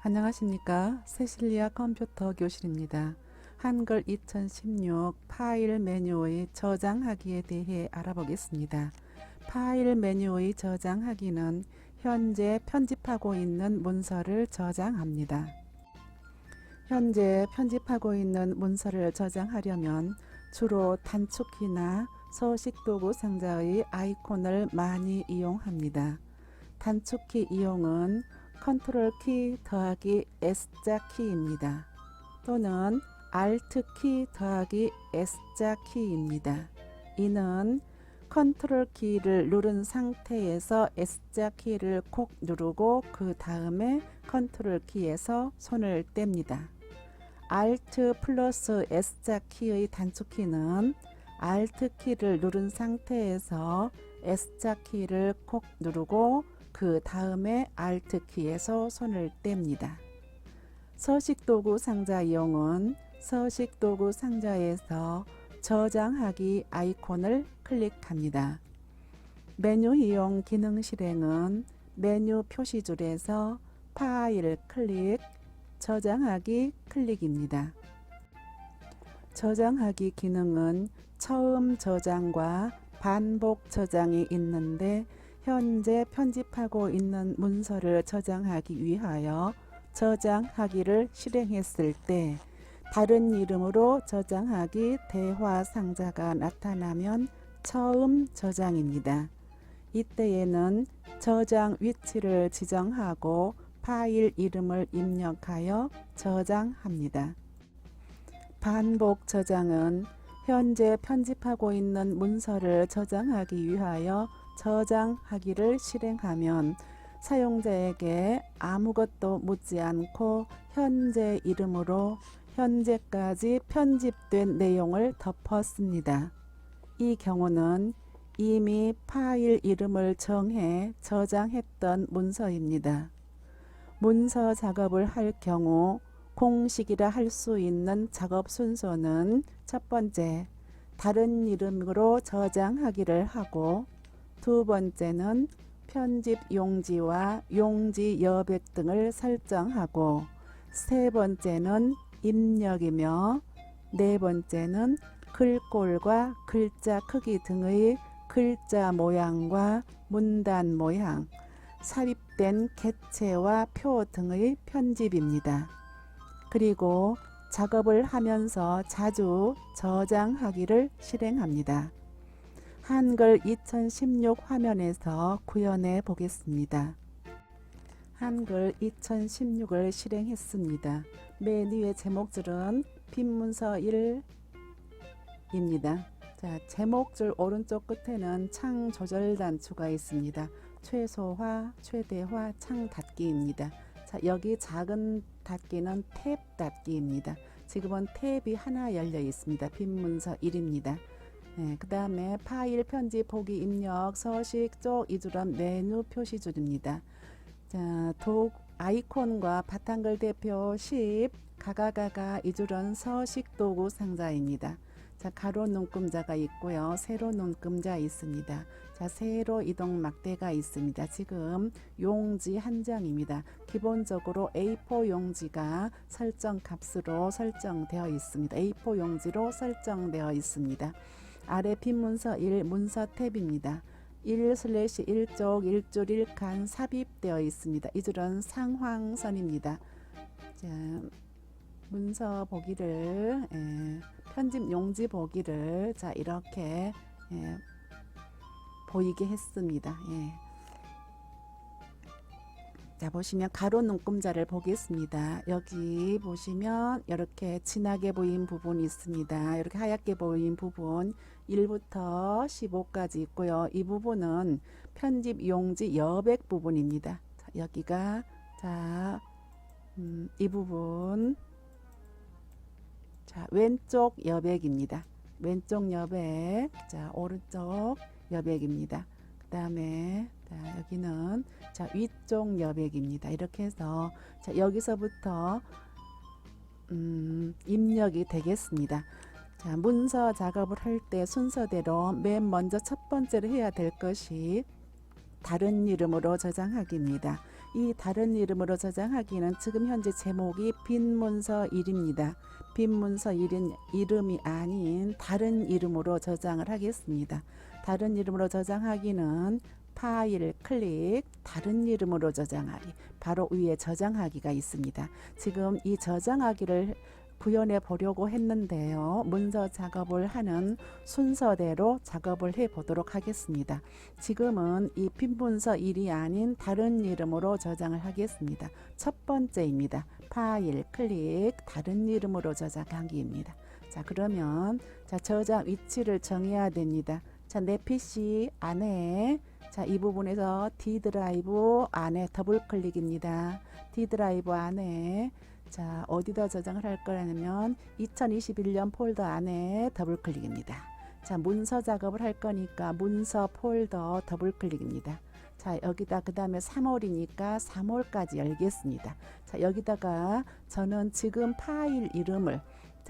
안녕하십니까. 세실리아 컴퓨터 교실입니다. 한글 2016 파일 메뉴의 저장하기에 대해 알아보겠습니다. 파일 메뉴의 저장하기는 현재 편집하고 있는 문서를 저장합니다. 현재 편집하고 있는 문서를 저장하려면 주로 단축키나 서식도구 상자의 아이콘을 많이 이용합니다. 단축키 이용은 컨트롤 키 더하기 S자 키입니다. 또는 Alt 키 더하기 S자 키입니다. 이는 컨트롤 키를 누른 상태에서 S자 키를 콕 누르고 그 다음에 컨트롤 키에서 손을 뗍니다. Alt 플러스 S자 키의 단축키는 Alt 키를 누른 상태에서 S자 키를 콕 누르고 그 다음에 Alt 키에서 손을 뗍니다. 서식도구 상자 이용은 서식도구 상자에서 저장하기 아이콘을 클릭합니다. 메뉴 이용 기능 실행은 메뉴 표시줄에서 파일 클릭, 저장하기 클릭입니다. 저장하기 기능은 처음 저장과 반복 저장이 있는데 현재 편집하고 있는 문서를 저장하기 위하여 저장하기를 실행했을 때 다른 이름으로 저장하기 대화 상자가 나타나면 처음 저장입니다. 이때에는 저장 위치를 지정하고 파일 이름을 입력하여 저장합니다. 반복 저장은 현재 편집하고 있는 문서를 저장하기 위하여 저장하기를 실행하면 사용자에게 아무것도 묻지 않고 현재 이름으로 현재까지 편집된 내용을 덮었습니다. 이 경우는 이미 파일 이름을 정해 저장했던 문서입니다. 문서 작업을 할 경우 공식이라 할 수 있는 작업 순서는 첫 번째, 다른 이름으로 저장하기를 하고 두 번째는 편집 용지와 용지 여백 등을 설정하고 세 번째는 입력이며 네 번째는 글꼴과 글자 크기 등의 글자 모양과 문단 모양, 삽입된 객체와 표 등의 편집입니다. 그리고 작업을 하면서 자주 저장하기를 실행합니다. 한글 2016 화면에서 구현해 보겠습니다. 한글 2016을 실행했습니다. 메뉴의 제목줄은 빈 문서 1입니다. 자, 제목줄 오른쪽 끝에는 창 조절 단추가 있습니다. 최소화, 최대화, 창 닫기입니다. 자, 여기 작은 닫기는 탭 닫기입니다. 지금은 탭이 하나 열려 있습니다. 빈 문서 1입니다. 그 다음에 파일 편집 보기 입력 서식 쪽 이 줄은 메뉴 표시줄입니다. 자, 아이콘과 바탕글 대표 10 가가가가 이 줄은 서식 도구 상자입니다. 자, 가로 눈금자가 있고요. 세로 눈금자 있습니다. 자, 세로 이동 막대가 있습니다. 지금 용지 한 장입니다. 기본적으로 A4 용지가 설정 값으로 설정되어 있습니다. A4 용지로 설정되어 있습니다. 아래 빈 문서 1 문서 탭입니다. 1/1쪽 1줄 1칸 삽입되어 있습니다. 이 줄은 상황선입니다. 자, 문서 보기를 편집 용지 보기를 자 이렇게 보이게 했습니다. 자, 보시면 가로 눈금자를 보겠습니다. 여기 보시면 이렇게 진하게 보인 부분이 있습니다. 이렇게 하얗게 보인 부분 1부터 15까지 있고요. 이 부분은 편집 용지 여백 부분입니다. 자, 여기가 자, 이 부분 자, 왼쪽 여백입니다. 왼쪽 여백, 자, 오른쪽 여백입니다. 그 다음에 자, 여기는 자, 위쪽 여백입니다. 이렇게 해서 자, 여기서부터 입력이 되겠습니다. 자, 문서 작업을 할 때 순서대로 맨 먼저 첫 번째로 해야 될 것이 다른 이름으로 저장하기입니다. 이 다른 이름으로 저장하기는 지금 현재 제목이 빈 문서 1입니다. 빈 문서 1은 이름이 아닌 다른 이름으로 저장을 하겠습니다. 다른 이름으로 저장하기는 파일 클릭 다른 이름으로 저장하기 바로 위에 저장하기가 있습니다. 지금 이 저장하기를 구현해 보려고 했는데요. 문서 작업을 하는 순서대로 작업을 해 보도록 하겠습니다. 지금은 이 빈 문서 1이 아닌 다른 이름으로 저장을 하겠습니다. 첫 번째입니다. 파일 클릭 다른 이름으로 저장하기입니다. 자, 그러면 저장 위치를 정해야 됩니다. 자, 내 PC 안에 이 부분에서 D 드라이브 안에 더블 클릭입니다. D 드라이브 안에 어디다 저장을 할 거냐면 2021년 폴더 안에 더블 클릭입니다. 문서 작업을 할 거니까 문서 폴더 더블 클릭입니다. 여기다 그 다음에 3월이니까 3월까지 열겠습니다. 여기다가 저는 지금 파일 이름을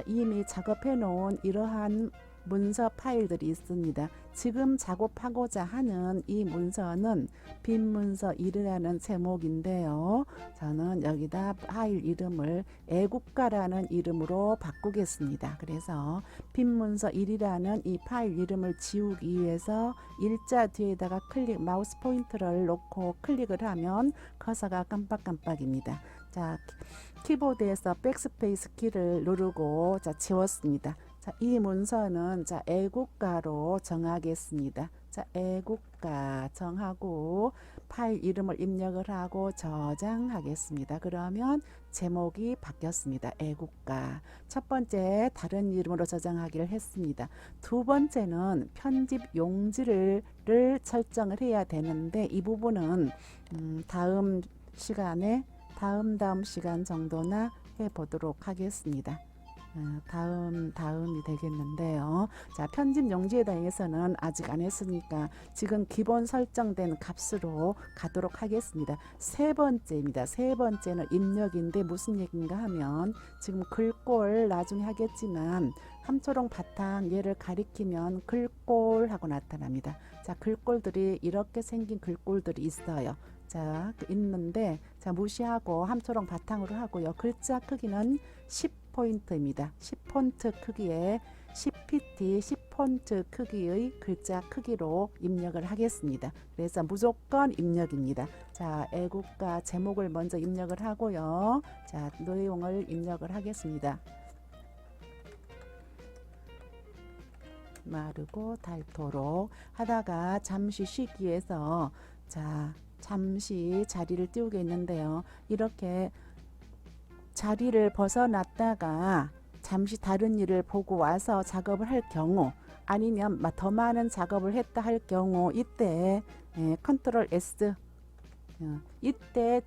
이미 작업해 놓은 이러한 문서 파일들이 있습니다. 지금 작업하고자 하는 이 문서는 빈 문서 1이라는 제목인데요. 저는 여기다 파일 이름을 애국가라는 이름으로 바꾸겠습니다. 그래서 빈 문서 1이라는 이 파일 이름을 지우기 위해서 일자 뒤에다가 마우스 포인터를 놓고 클릭을 하면 커서가 깜빡깜빡입니다. 키보드에서 백스페이스 키를 누르고 지웠습니다. 이 문서는 애국가로 정하겠습니다. 애국가 정하고 파일 이름을 입력을 하고 저장하겠습니다. 그러면 제목이 바뀌었습니다. 애국가. 첫 번째 다른 이름으로 저장하기를 했습니다. 두 번째는 편집 용지를 설정을 해야 되는데 이 부분은 다음 시간에 다음 시간 정도나 해보도록 하겠습니다. 다음이 되겠는데요. 편집 용지에 대해서는 아직 안 했으니까 지금 기본 설정된 값으로 가도록 하겠습니다. 세 번째입니다. 세 번째는 입력인데 무슨 얘기인가 하면 지금 글꼴 나중에 하겠지만 함초롱 바탕 얘를 가리키면 글꼴하고 나타납니다. 글꼴들이 이렇게 생긴 글꼴들이 있어요. 있는데 무시하고 함초롱 바탕으로 하고요. 글자 크기는 10포인트입니다. 10폰트 크기의 10pt 10폰트 크기의 글자 크기로 입력을 하겠습니다. 그래서 무조건 입력입니다. 애국가 제목을 먼저 입력을 하고요. 내용을 입력을 하겠습니다. 마르고 닳도록 하다가 잠시 쉬기 위해서 잠시 자리를 띄우겠는데요. 이렇게 자리를 벗어났다가 잠시 다른 일을 보고 와서 작업을 할 경우 아니면 더 많은 작업을 했다 할 경우 이때 컨트롤 S 이때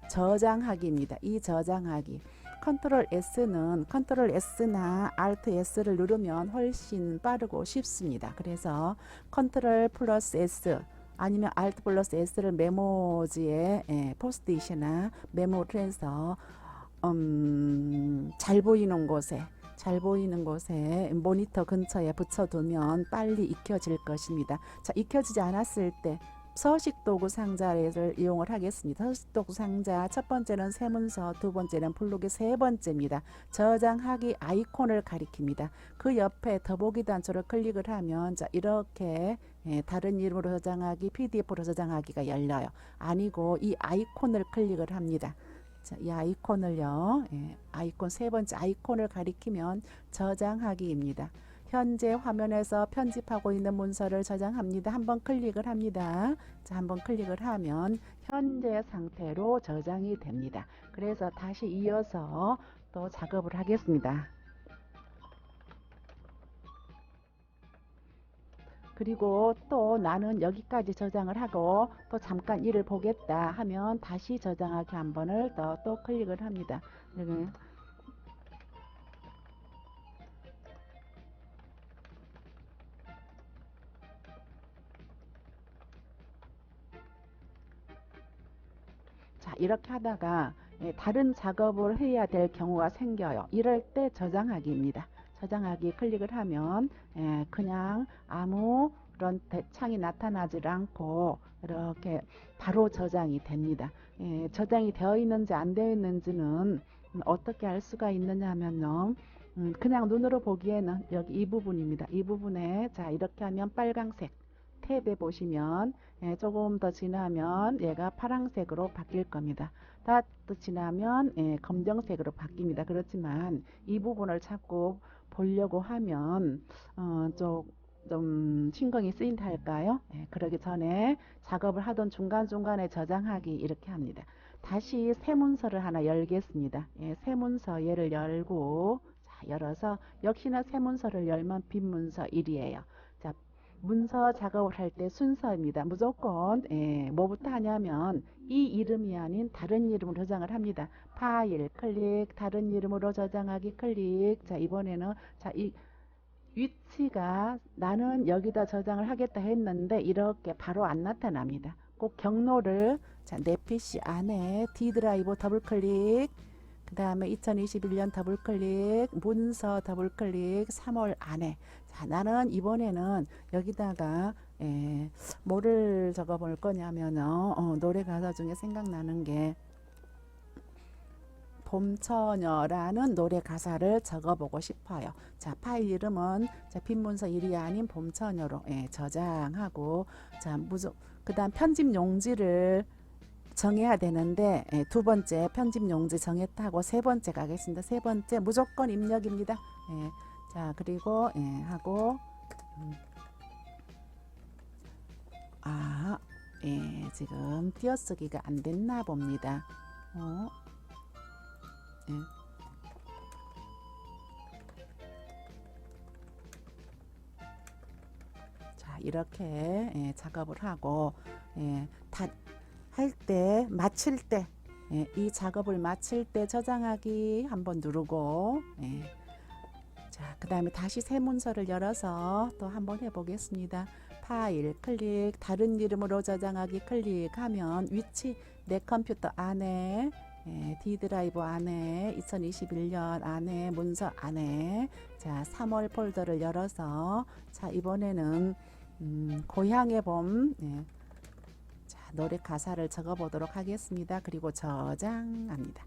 저장하기입니다. 이 저장하기 컨트롤 S나 Alt S를 누르면 훨씬 빠르고 쉽습니다. 그래서 컨트롤 플러스 S 아니면 Alt 플러스 S를 메모지에 포스트잇이나 메모를 해서 잘 보이는 곳에 모니터 근처에 붙여두면 빨리 익혀질 것입니다. 익혀지지 않았을 때 서식도구 상자를 이용을 하겠습니다. 서식도구 상자 첫 번째는 세문서, 두 번째는 블록의 세 번째입니다. 저장하기 아이콘을 가리킵니다. 그 옆에 더보기 단초를 클릭을 하면 이렇게 다른 이름으로 저장하기, PDF로 저장하기가 열려요. 아니고 이 아이콘을 클릭을 합니다. 이 아이콘을요, 아이콘 세 번째 아이콘을 가리키면 저장하기입니다. 현재 화면에서 편집하고 있는 문서를 저장합니다. 한번 클릭을 합니다. 한번 클릭을 하면 현재 상태로 저장이 됩니다. 그래서 다시 이어서 또 작업을 하겠습니다. 그리고 또 나는 여기까지 저장을 하고 또 잠깐 일을 보겠다 하면 다시 저장하기 한 번을 또 클릭을 합니다. 여기 이렇게 하다가 다른 작업을 해야 될 경우가 생겨요. 이럴 때 저장하기입니다. 저장하기 클릭을 하면 그냥 아무런 창이 나타나지 않고 이렇게 바로 저장이 됩니다. 저장이 되어 있는지 안 되어 있는지는 어떻게 알 수가 있느냐 하면요. 그냥 눈으로 보기에는 여기 이 부분입니다. 이 부분에 자 이렇게 하면 빨강색 탭에 보시면 조금 더 지나면 얘가 파란색으로 바뀔 겁니다. 더 지나면 검정색으로 바뀝니다. 그렇지만 이 부분을 자꾸 보려고 하면 좀 신경이 쓰인다 할까요? 그러기 전에 작업을 하던 중간중간에 저장하기 이렇게 합니다. 다시 새 문서를 하나 열겠습니다. 새 문서 얘를 열고 자, 열어서 역시나 새 문서를 열면 빈 문서 1이에요. 자, 문서 작업을 할 때 순서입니다. 무조건 뭐부터 하냐면 이 이름이 아닌 다른 이름으로 저장을 합니다. 파일 클릭, 다른 이름으로 저장하기 클릭. 자, 이번에는 자, 이 위치가 나는 여기다 저장을 하겠다 했는데 이렇게 바로 안 나타납니다. 꼭 경로를 자, 내 PC 안에 D 드라이브 더블 클릭, 그 다음에 2021년 더블 클릭, 문서 더블 클릭, 3월 안에. 자, 나는 이번에는 여기다가 뭐를 적어 볼 거냐면 노래 가사 중에 생각나는 게 봄처녀라는 노래 가사를 적어보고 싶어요. 자, 파일 이름은 자, 빈문서 1이 아닌 봄처녀로 저장하고 자, 그 다음 편집 용지를 정해야 되는데 두 번째 편집 용지 정했다고 세 번째 가겠습니다. 세 번째 무조건 입력입니다. 자, 그리고 하고 지금 띄어쓰기가 안 됐나 봅니다. 자, 이렇게 작업을 하고 다 할 때 마칠 때 이 작업을 마칠 때 저장하기 한번 누르고 자, 그 다음에 다시 새 문서를 열어서 또 한번 해보겠습니다. 파일 클릭, 다른 이름으로 저장하기 클릭하면 위치 내 컴퓨터 안에 D 드라이브 안에 2021년 안에 문서 안에 자 3월 폴더를 열어서 자 이번에는 고향의 봄 자 노래 가사를 적어 보도록 하겠습니다. 그리고 저장합니다.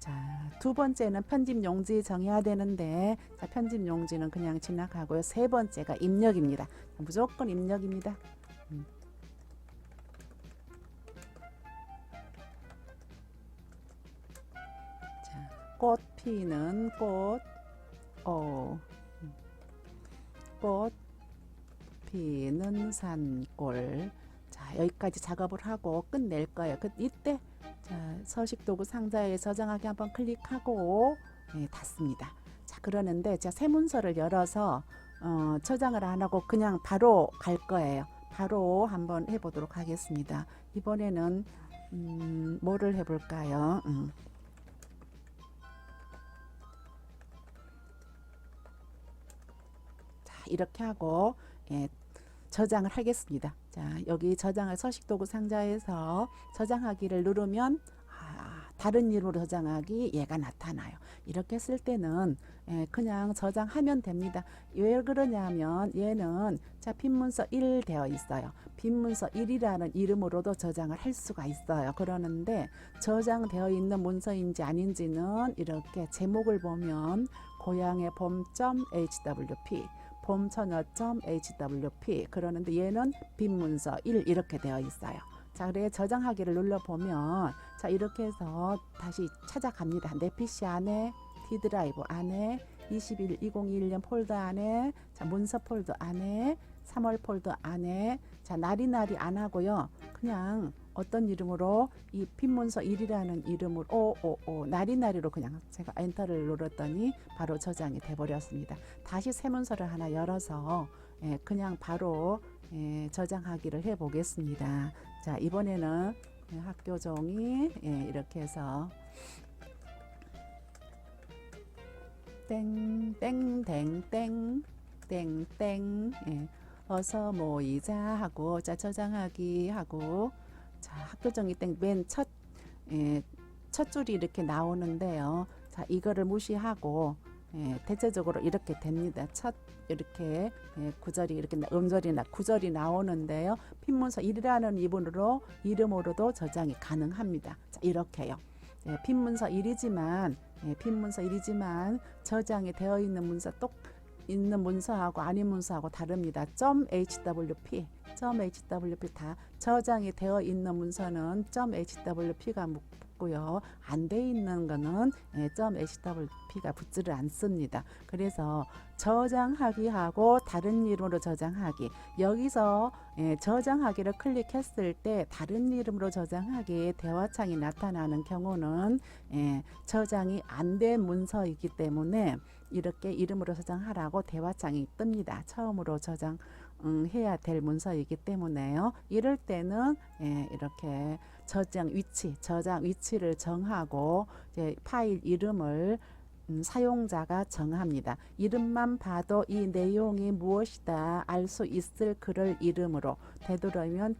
자, 두 번째는 편집 용지 정해야 되는데 자, 편집 용지는 그냥 지나가고요. 세 번째가 입력입니다. 무조건 입력입니다. 자, 꽃 피는 꽃 피는 산골. 자, 여기까지 작업을 하고 끝낼 거예요. 이때 자, 서식도구 상자에 저장하기 한번 클릭하고 닫습니다. 자, 그러는데 제가 새 문서를 열어서 저장을 안 하고 그냥 바로 갈 거예요. 바로 한번 해보도록 하겠습니다. 이번에는 뭐를 해볼까요? 자, 이렇게 하고 저장을 하겠습니다. 자, 여기 저장할 서식도구 상자에서 저장하기를 누르면 다른 이름으로 저장하기 얘가 나타나요. 이렇게 했을 때는 그냥 저장하면 됩니다. 왜 그러냐면 얘는 자 빈문서 1 되어 있어요. 빈문서 1이라는 이름으로도 저장을 할 수가 있어요. 그러는데 저장되어 있는 문서인지 아닌지는 이렇게 제목을 보면 고향의 봄.hwp 봄처녀.hwp 그러는데 얘는 빈문서 1 이렇게 되어 있어요. 자, 그래 저장하기를 눌러보면 자 이렇게 해서 다시 찾아갑니다. 내 PC 안에 D 드라이브 안에 2021년 폴더 안에 자 문서 폴더 안에 3월 폴더 안에 자 나리나리 안 하고요. 그냥 어떤 이름으로 이 빈문서 1이라는 이름으로 나리나리로 그냥 제가 엔터를 눌렀더니 바로 저장이 돼 버렸습니다. 다시 새 문서를 하나 열어서 그냥 바로 저장하기를 해 보겠습니다. 자, 이번에는 학교 종이 이렇게 해서 땡땡땡땡땡땡 어서 모이자 하고 자 저장하기 하고 자 학교 종이 땡 맨 첫 줄이 이렇게 나오는데요. 자 이거를 무시하고 대체적으로 이렇게 됩니다. 첫 이렇게 구절이 이렇게 구절이 나오는데요. 핀문서 1이라는 이름으로도 저장이 가능합니다. 자, 이렇게요. 핀문서 1이지만 저장이 되어 있는 문서하고 아닌 문서하고 다릅니다. .hwp 다 저장이 되어 있는 문서는 .hwp가 붙고요. 안 돼 있는 거는 .hwp가 붙지를 않습니다. 그래서 저장하기하고 다른 이름으로 저장하기, 여기서 저장하기를 클릭했을 때 다른 이름으로 저장하기 대화창이 나타나는 경우는 저장이 안 된 문서이기 때문에 이렇게 이름으로 저장하라고 대화창이 뜹니다. 처음으로 해야 될 문서이기 때문에요. 이럴 때는 이렇게 저장 위치를 정하고 이제 파일 이름을 사용자가 정합니다. 이름만 봐도 이 내용이 무엇이다 알 수 있을 글을 이름으로, 되도록이면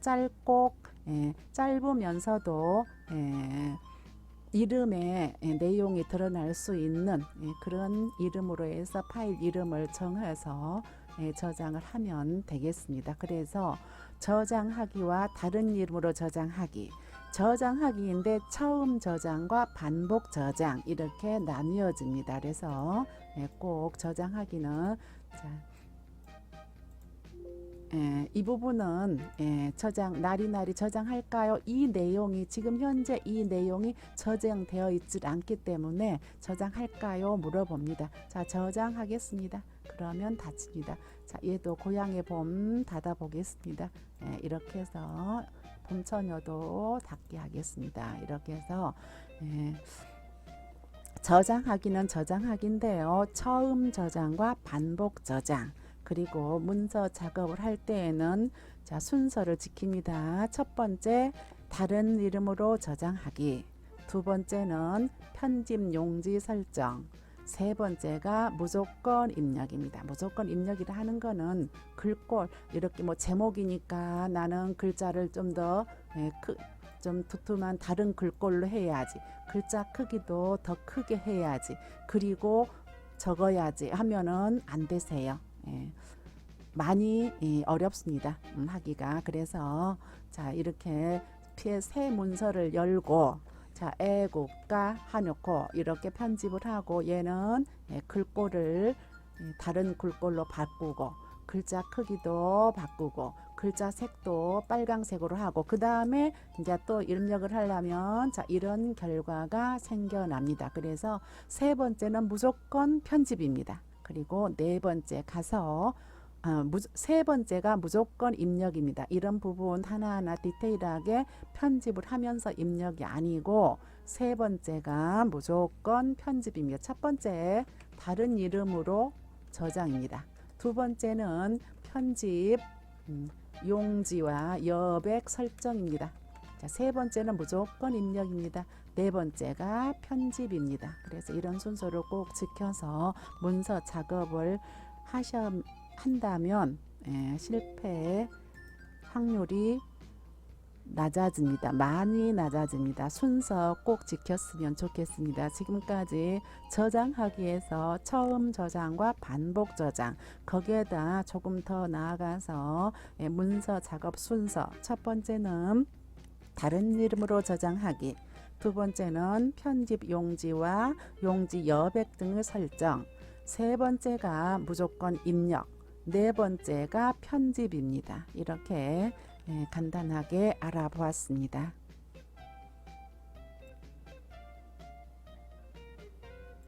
짧으면서도 이름의 내용이 드러날 수 있는 그런 이름으로 해서 파일 이름을 정해서 저장을 하면 되겠습니다. 그래서 저장하기와 다른 이름으로 저장하기인데 처음 저장과 반복 저장 이렇게 나뉘어집니다. 그래서 꼭 저장하기는 이 부분은 나리나리 저장할까요? 지금 현재 이 내용이 저장되어 있지 않기 때문에 저장할까요? 물어봅니다. 자, 저장하겠습니다. 그러면 닫힙니다. 자, 얘도 고향의 봄 닫아 보겠습니다. 이렇게 해서 봄처녀도 닫게 하겠습니다. 이렇게 해서 저장하기는 저장하기인데요. 처음 저장과 반복 저장, 그리고 문서 작업을 할 때에는 순서를 지킵니다. 첫 번째, 다른 이름으로 저장하기. 두 번째는 편집 용지 설정. 세 번째가 무조건 입력입니다. 무조건 입력이라 하는 거는 글꼴, 이렇게 제목이니까 나는 글자를 좀 두툼한 다른 글꼴로 해야지, 글자 크기도 더 크게 해야지, 그리고 적어야지 하면은 안 되세요. 많이 어렵습니다. 하기가. 그래서 이렇게 새 문서를 열고 애국가 하놓고 이렇게 편집을 하고, 얘는 글꼴을 다른 글꼴로 바꾸고, 글자 크기도 바꾸고, 글자 색도 빨강색으로 하고, 그 다음에 이제 또 입력을 하려면 이런 결과가 생겨납니다. 그래서 세 번째는 무조건 편집입니다. 그리고 네 번째 가서 세 번째가 무조건 입력입니다. 이런 부분 하나하나 디테일하게 편집을 하면서 입력이 아니고, 세 번째가 무조건 편집입니다. 첫 번째 다른 이름으로 저장입니다. 두 번째는 편집 용지와 여백 설정입니다. 세 번째는 무조건 입력입니다. 네 번째가 편집입니다. 그래서 이런 순서를 꼭 지켜서 문서 작업을 한다면 실패 확률이 낮아집니다. 많이 낮아집니다. 순서 꼭 지켰으면 좋겠습니다. 지금까지 저장하기에서 처음 저장과 반복 저장, 거기에다 조금 더 나아가서 문서 작업 순서, 첫 번째는 다른 이름으로 저장하기, 두 번째는 편집 용지와 용지 여백 등을 설정, 세 번째가 무조건 입력, 네 번째가 편집입니다. 이렇게 간단하게 알아보았습니다.